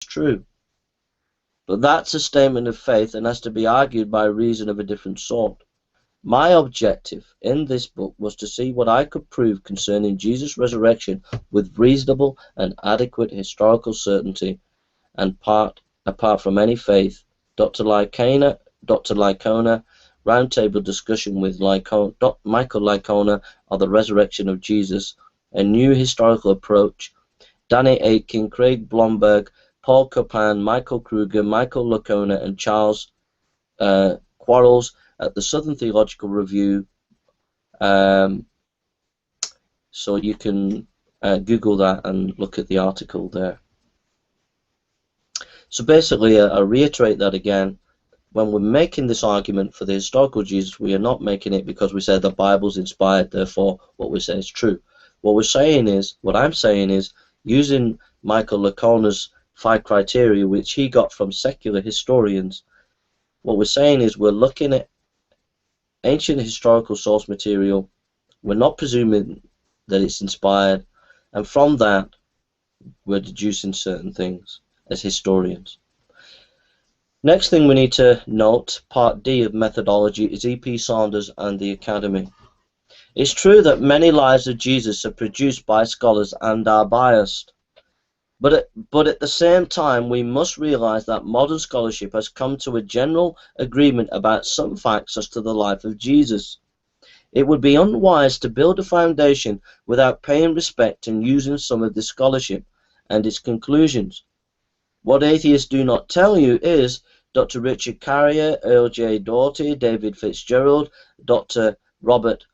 true. But that's a statement of faith and has to be argued by reason of a different sort. My objective in this book was to see what I could prove concerning Jesus' resurrection with reasonable and adequate historical certainty, and apart from any faith. Dr. Licona, roundtable discussion with Michael Licona on the resurrection of Jesus, a new historical approach. Danny Aitken, Craig Blomberg, Paul Copan, Michael Kruger, Michael Licona, and Charles Quarles at the Southern Theological Review. So you can Google that and look at the article there. So basically, I reiterate that again. When we're making this argument for the historical Jesus, we are not making it because we say the Bible's inspired, therefore what we say is true. What I'm saying is, using Michael Licona's 5 criteria, which he got from secular historians, what we're saying is we're looking at ancient historical source material. We're not presuming that it's inspired, and from that we're deducing certain things as historians. Next thing we need to note, part D of methodology, is E.P. Saunders and the Academy. It's true that many lives of Jesus are produced by scholars and are biased. But at the same time, we must realize that modern scholarship has come to a general agreement about some facts as to the life of Jesus. It would be unwise to build a foundation without paying respect and using some of this scholarship and its conclusions. What atheists do not tell you is Dr. Richard Carrier, Earl J. Doughty, David Fitzgerald, Dr. Robert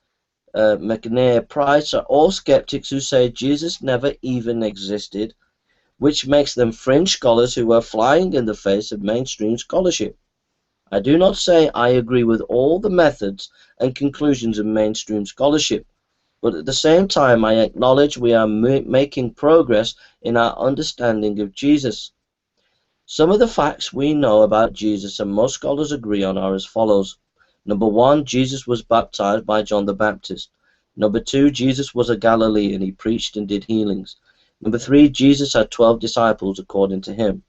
McNair Price are all skeptics who say Jesus never even existed, which makes them fringe scholars who are flying in the face of mainstream scholarship. I do not say I agree with all the methods and conclusions of mainstream scholarship, but at the same time I acknowledge we are making progress in our understanding of Jesus. Some of the facts we know about Jesus and most scholars agree on are as follows. Number 1, Jesus was baptized by John the Baptist. Number 2, Jesus was a Galilean. He preached and did healings. Number 3, Jesus had 12 disciples according to him.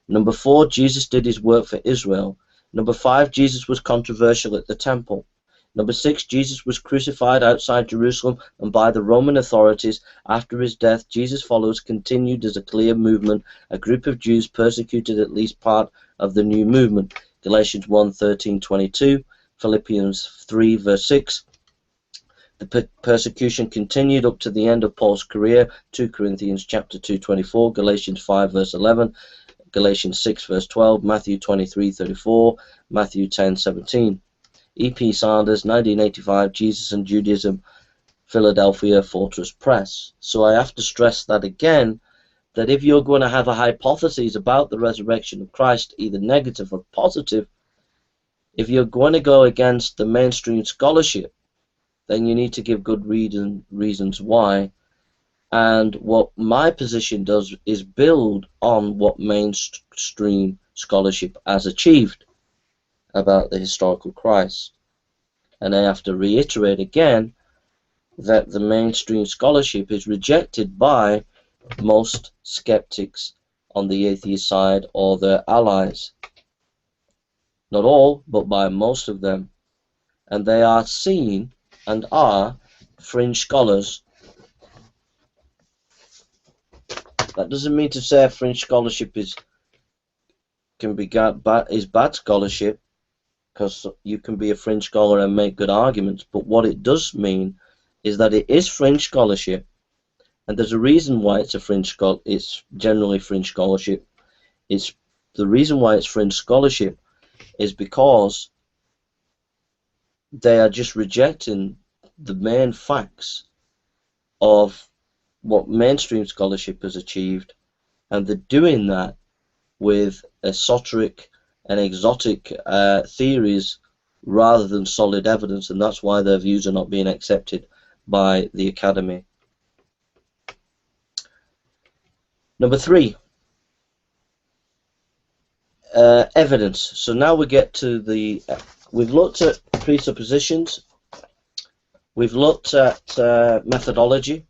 Number 4, Jesus did his work for Israel. Number 5, Jesus was controversial at the temple. Number 6, Jesus was crucified outside Jerusalem and by the Roman authorities. After his death, Jesus' followers continued as a clear movement, a group of Jews persecuted at least part of the new movement. Galatians 1:13-22, Philippians 3 verse 6. The persecution continued up to the end of Paul's career, 2 Corinthians chapter 2:24, Galatians 5 verse 11, Galatians 6 verse 12, Matthew 23:34, Matthew 10:17. E.P. Saunders, 1985, Jesus and Judaism, Philadelphia, Fortress Press. So I have to stress that again, that if you're going to have a hypothesis about the resurrection of Christ, either negative or positive, if you're going to go against the mainstream scholarship, then you need to give good reasons why. And what my position does is build on what mainstream scholarship has achieved about the historical Christ. And I have to reiterate again that the mainstream scholarship is rejected by most skeptics on the atheist side or their allies. Not all, but by most of them. And they are seen and are fringe scholars. That doesn't mean to say fringe scholarship is bad scholarship, because you can be a fringe scholar and make good arguments, but what it does mean is that it is fringe scholarship, and there's a reason why it's a fringe it's generally fringe scholarship. The reason why it's fringe scholarship is because they are just rejecting the main facts of what mainstream scholarship has achieved, and they're doing that with esoteric and exotic theories rather than solid evidence, and that's why their views are not being accepted by the Academy. Number 3, evidence. So now we get to we've looked at presuppositions, we've looked at methodology,